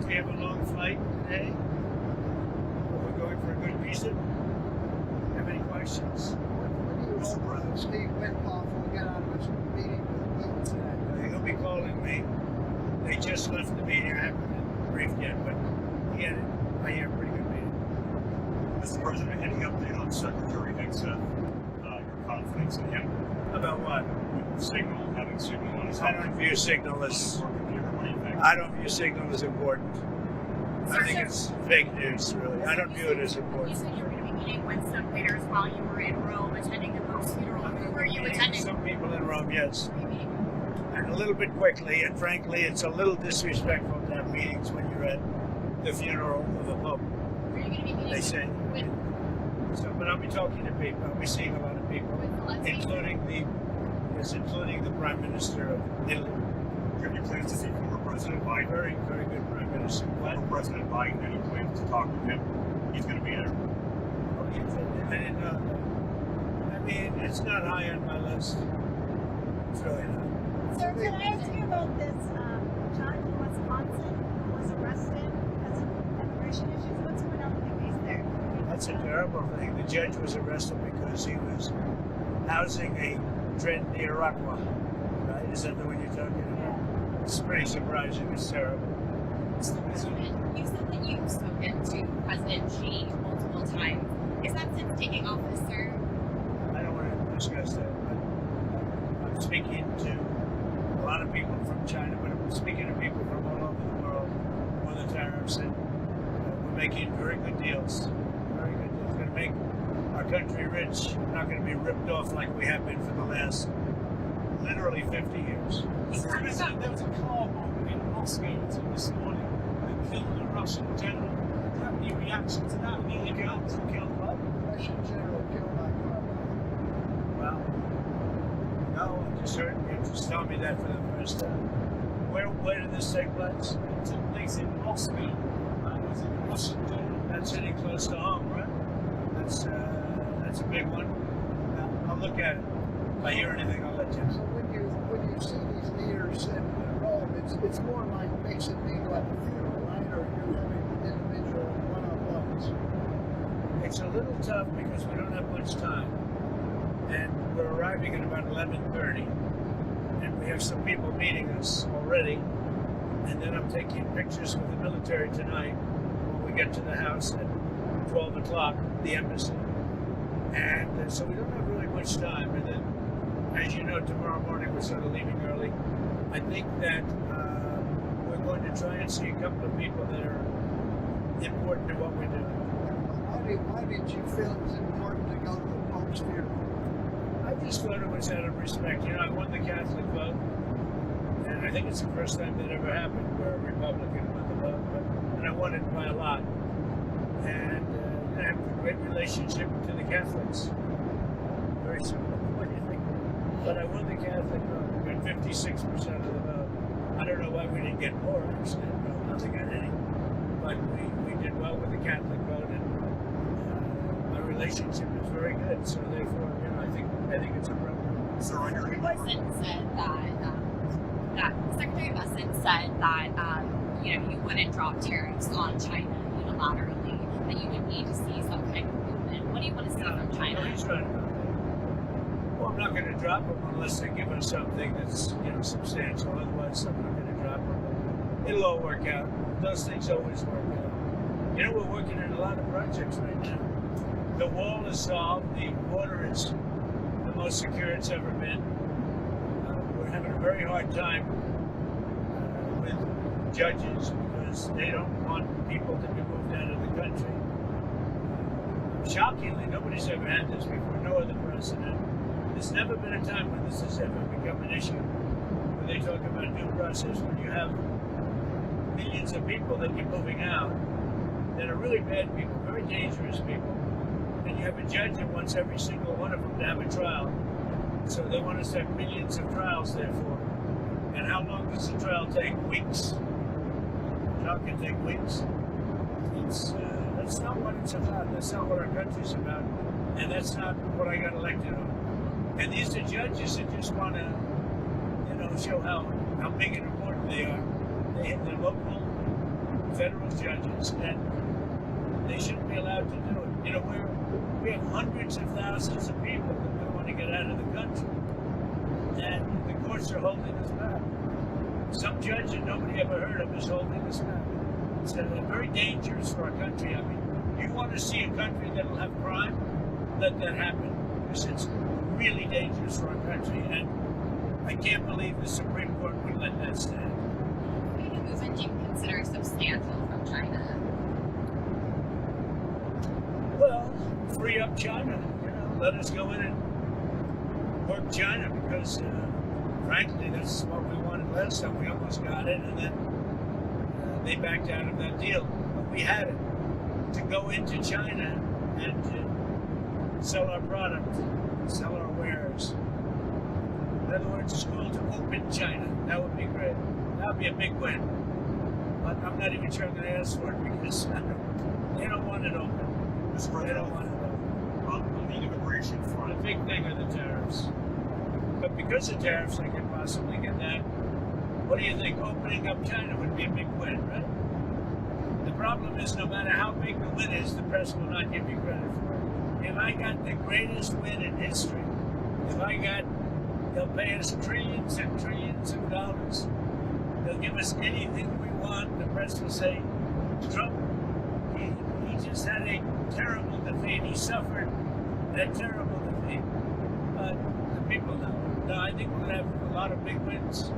we have a long flight today. We're going for a good reason. Have any questions? When do you hope Steve Witkoff will get out of his meeting with Bill today? He'll be calling me. They just left the meeting. I haven't been briefed yet, but I hear a pretty good meeting. Mr. President, any update on Secretary Hegseth, your confidence in him? About what? Having signal on his I don't view signal as. computer. What do you think? I don't view signal as important. I think it's fake news, really. I don't view it as You important. said you were going to be meeting with some leaders while you were in Rome attending the Pope's funeral. Who were you attending? Some people in Rome, yes. Who were you meeting? And a little bit quickly, and frankly, it's a little disrespectful to have meetings when you're at the funeral of the Pope. Were you going to be meeting They say. with But I'll be talking to people. I'll be seeing a lot of people, including the Prime Minister of Italy. Do you have any plans to see former President Biden? Very, very good Prime Minister. Former President Biden, any plans to talk with him? He's going to be there. I didn't know that. I mean, it's not high on my list. It's really not. Sir, can I ask you about this judge in Wisconsin who was arrested because of immigration issues? What's going on with the case there? That's a terrible thing. The judge was arrested because he was housing a trendy Iraqwa. Right? Is that the one you're talking about? It's pretty surprising. It's terrible. Mr. President? You said that you've spoken to President Xi multiple times. Is that since taking office, sir? I don't want to discuss that, but I'm speaking to a lot of people from China, but I'm speaking to people from all over the world on the tariffs, and we're making very good deals. Very good deals. Going to make our country rich. We're not going to be ripped off like we have been for the last literally 50 years. There was a car bomb in Moscow this morning that killed a Russian general. Do you have any reaction to that? Nearly killed what? Russian general killed by car bomb. Well, no, I just heard you just tell me that for the first time. Where did this take place? It took place in Moscow. It was a Russian general. That's hitting close to home, right? That's a big one. I'll look at it. If I hear anything, I'll let you So know. when you see these leaders in Rome, it's more like mixing people at the funeral, right? Or you're having individual one-on-ones. It's a little tough because we don't have much time. And we're arriving at about 11:30. And we have some people meeting us already. And then I'm taking pictures with the military tonight when we get to the house at 12 o'clock, the embassy. And so we don't have really much time. And then, as you know, tomorrow morning we're sort of leaving early. I think that we're going to try and see a couple of people that are important to what we're doing. Why did you feel it was important to go to the Pope's funeral? I just thought it was out of respect. You know, I won the Catholic vote, and I think it's the first time that ever happened where a Republican won the vote, and I won it by a lot. And I have a great relationship to the Catholics. Very simple. What do you think? But I won the Catholic vote. We got 56% of the vote. I don't know why we didn't get more, actually. I don't know if they got any. But we did well with the Catholic vote, and my relationship is very good. So therefore, you know, I think it's a problem. Sir, on your Secretary Wesson said that you wouldn't drop tariffs on China unilaterally, that you would need to see some kind of movement. What do you want to see from China? No, he's right about that. Well, I'm not going to drop them unless they give us something that's, substantial. Otherwise, I'm not going to drop them. It'll all work out. Those things always work out. We're working on a lot of projects right now. The wall is solved. The border is the most secure it's ever been. We're having a very hard time with judges because they don't want people to be moved out of the country. Shockingly, nobody's ever had this before. No other precedent. There's never been a time when this has ever become an issue. When they talk about due process, when you have millions of people that you're moving out that are really bad people, very dangerous people, and you have a judge that wants every single one of them to have a trial. So they want us to have millions of trials, therefore. And how long does the trial take? Weeks. The trial can take weeks. That's not what it's about. That's not what our country's about. And that's not what I got elected on. And these are judges that just want to, show how big and important they are. They have their local federal judges, and they shouldn't be allowed to do it. You know, we have hundreds of thousands of people that we want to get out of the country, and the courts are holding us back. Some judge that nobody ever heard of is holding us back. It's very dangerous for our country. I mean, you want to see a country that will have crime? Let that happen, because it's really dangerous for our country, and I can't believe the Supreme Court would let that stand. What kind of movement do you consider substantial from China? Well, free up China. You know, let us go in and work China, because frankly, that's what we wanted last time. We almost got it, and then they backed out of that deal. But we had it to go into China and to sell our product, sell our wares. In other words, it's called to open China. That would be great. That would be a big win. But I'm not even sure I'm going to ask for it, because they don't want it open. They don't want it open. On the immigration The front, big thing are the tariffs. But because of tariffs, I could possibly get that. What do you think? Opening up China would be a big win, right? The problem is, no matter how big the win is, the press will not give you credit for it. If I got the greatest win in history, they'll pay us trillions and trillions of dollars. They'll give us anything we want. The press will say, Trump, he just had a terrible defeat. He suffered that terrible defeat. But the people know. No, I think we're going to have a lot of big wins.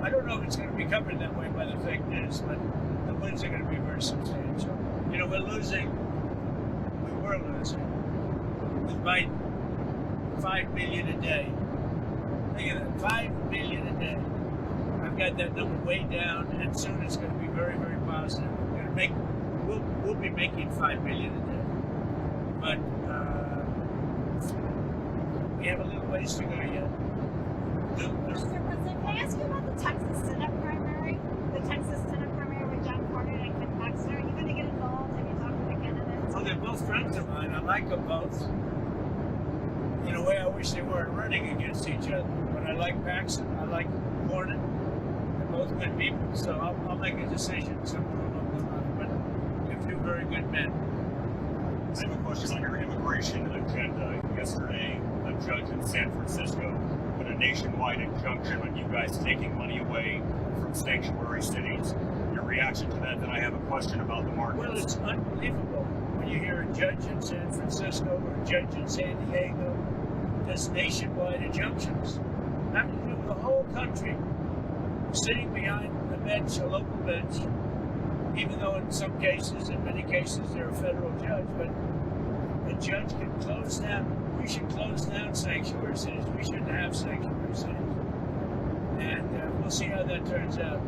I don't know if it's going to be covered that way by the fake news, but the wins are going to be very substantial. You know, we were losing with Biden, 5 billion a day. Think of that, 5 billion a day. I've got that number way down, and soon it's going to be very, very positive. We'll be making 5 billion a day, but we have a little ways to go yet. Mr. President, can I ask you about the Texas Senate primary? The Texas Senate primary with John Cornyn and Ken Paxton. Are you going to get involved? Have you talked to the candidates? Well, they're both friends of mine. I like them both. In a way, I wish they weren't running against each other. But I like Paxton. I like Cornyn. They're both good people. So I'll make a decision somewhere along the line. But they're two very good men. I have a question on your immigration agenda. Yesterday, a judge in San Francisco put a nationwide injunction on you guys taking money away from sanctuary cities. Your reaction to that? Then I have a question about the market. Well, it's unbelievable when you hear a judge in San Francisco or a judge in San Diego does nationwide injunctions. Having to do with the whole country, sitting behind a bench, a local bench, even though in some cases, in many cases, they're a federal judge, but a judge can close down. We should close down sanctuary cities. We shouldn't have sanctuary cities. And we'll see how that turns out.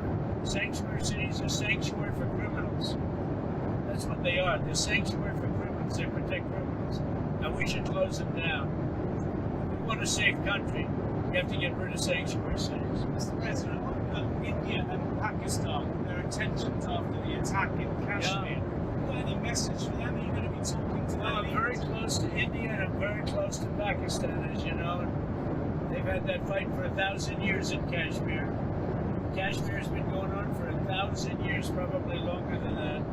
Sanctuary cities are sanctuary for criminals. That's what they are. They're sanctuary for criminals. They protect criminals. And we should close them down. If we want a safe country, we have to get rid of sanctuary cities. Mr. President, India and Pakistan, their tensions after the attack in Kashmir. Got any message for them? Are you going to be talking to them? Well, I'm very close to India and I'm very close to Pakistan, as you know. They've had that fight for 1,000 years in Kashmir. Kashmir's been going on for 1,000 years, probably longer than that.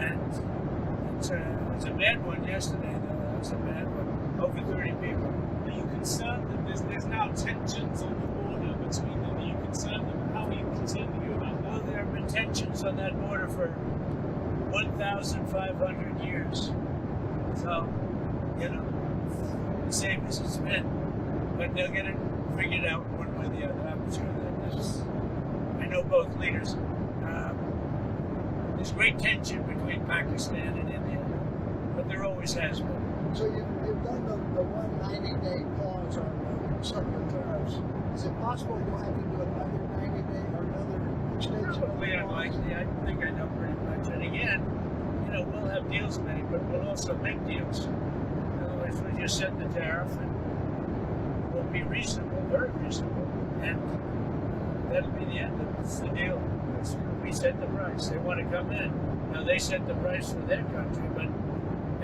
And it's a bad one yesterday, though. It's a bad one. Over 30 people. Are you concerned that there's now tensions on the border between them? Are you concerned? How are you concerned about Well, that? there have been tensions on that border for 1,500 years. So, you know, the same as it's been. But they'll get it figured out one way or the other. I'm sure that is. I know both leaders. There's great tension between Pakistan and India, but there always has been. So you've done the 190-day pause on southern tariffs. Is it possible you'll have to do another 90-day or another extension? Probably unlikely. I think I know pretty much. And again, you know, we'll have deals made, but we'll also make deals. In other words, we just set the tariff and we'll be reasonable, very reasonable. And that'll be the end of it. It's the deal. We set the price. They want to come in. Now, they set the price for their country, but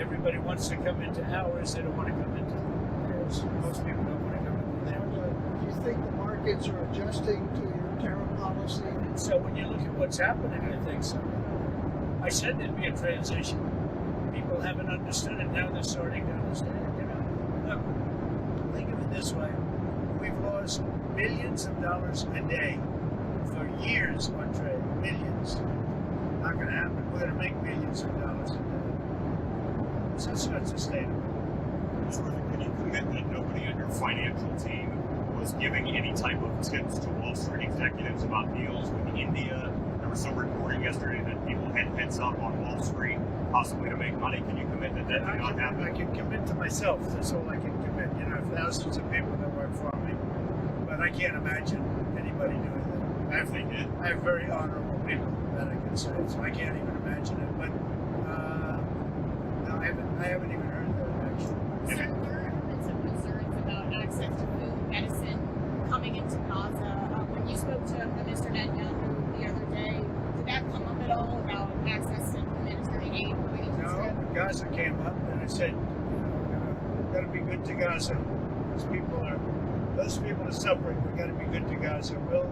everybody wants to come into ours. They don't want to come into theirs. Most people don't want to come into theirs. Do you think the markets are adjusting to your tariff policy? So when you look at what's happening, I think so. I said there'd be a transition. People haven't understood it. Now they're starting to understand it. You know, look, think of it this way. We've lost millions of dollars a day for years on trade. Millions. Not going to happen. We're going to make millions of dollars a day. So that's not sustainable. Can you commit that nobody on your financial team was giving any type of tips to Wall Street executives about deals with India? There was some reporting yesterday that people had heads up on Wall Street possibly to make money. Can you commit that that did not happen? I can commit to myself. That's all I can commit. You know, I have thousands of people that work for me, but I can't imagine anybody doing that. I have very honorable people that I can say, so I can't even imagine it. But no, I haven't even heard that actually. So there have been some concerns about access to food, medicine coming into Gaza. When you spoke to Mr. Netanyahu the other day, did that come up at all about access to humanitarian aid coming into No, Israel? when Gaza came up, and I said, we've got to be good to Gaza. Those people are suffering. We've got to be good to Gaza. We're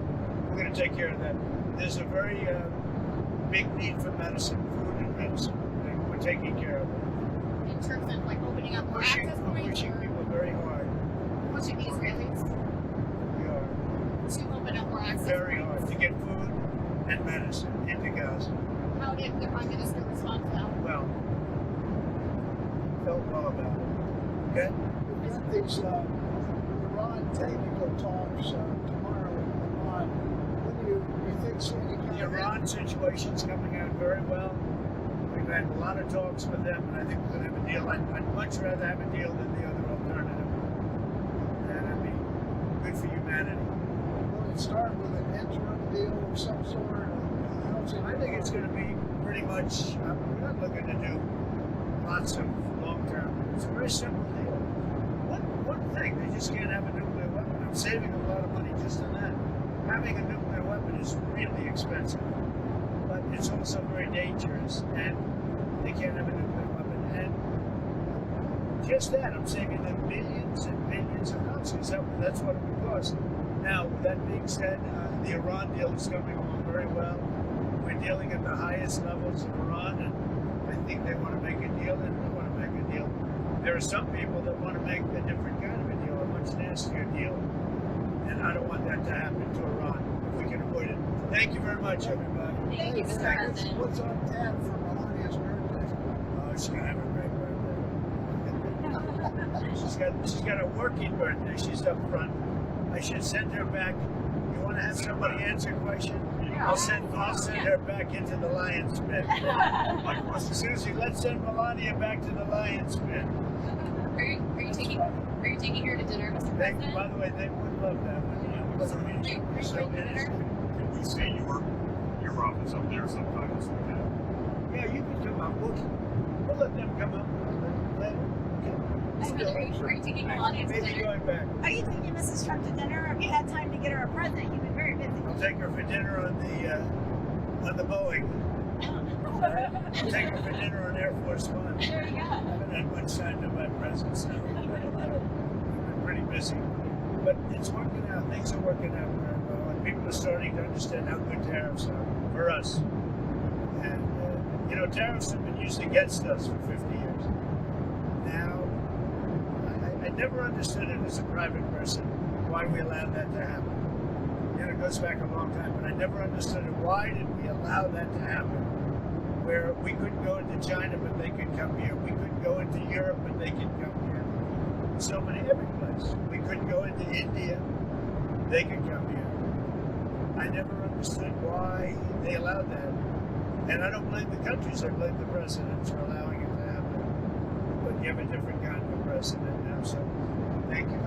going to take care of that. There's a very big need for medicine, food and medicine, and we're taking care of it. In terms of like opening up more access points, Pushing or people very hard. pushing the Israelis We are to open up more access very points? hard to get food and medicine into Gaza. How did the Prime Minister respond to that? Well, felt well about it. Okay? We've got these Iran technical talks tomorrow in Iran. What do you think any kind The of Iran situation's coming out very well. We've had a lot of talks with them, and I think we're going to have a deal. I'd much rather have a deal than the other alternative. That'd be good for humanity. Will it start with an interim deal of some sort? I think it's going to be pretty much, we're not looking to do lots of long-term. It's a very simple deal. One thing, they just can't have a nuclear weapon. I'm saving a lot of money just on that. Having a nuclear weapon is really expensive, but it's also very dangerous, and they can't have a nuclear weapon. And just that, I'm saving them billions and billions of dollars. That's what it would cost. Now, with that being said, the Iran deal is coming along very well. We're dealing at the highest levels of Iran, and I think they want to make a deal, and we want to make a deal. There are some people that want to make a different kind of a deal, a much nastier deal, and I don't want that to happen to Iran if we can avoid it. Thank you very much, everybody. Thank you, Mr. President. What's on tap for Melania's birthday? Oh, she's gonna have a great birthday. She's got a working birthday. She's up front. I should send her back. You want to have somebody answer a question? I'll send her back into the lion's pen. Susie, let's send Melania back to the lion's pen. Are you taking her to dinner, Mr. By President? the way, they would love that. Are you taking dinner? Can we see your office up there sometimes? Yeah, you can come up. We'll let them come up. Are you taking Melania to Maybe dinner? going back. Are you taking Mrs. Trump to dinner? Or have you had time to get her a present? You've been very busy. I'll take her for dinner on the Boeing. I'll take her for dinner on Air Force One. There you go. I haven't had much time to buy presents now. We've been pretty busy. But it's working out. Things are working out very well. And people are starting to understand how good tariffs are for us. And, tariffs have been used against us for 50 years. Now, I never understood it as a private person, why we allowed that to happen. It goes back a long time, but I never understood it. Why did we allow that to happen? Where we couldn't go into China, but they could come here. We couldn't go into Europe, but they could come here. So many, every place. We couldn't go into India. They could come here. I never understood why they allowed that. And I don't blame the countries. I blame the presidents for allowing it to happen. But you have a different kind of president now, so thank you.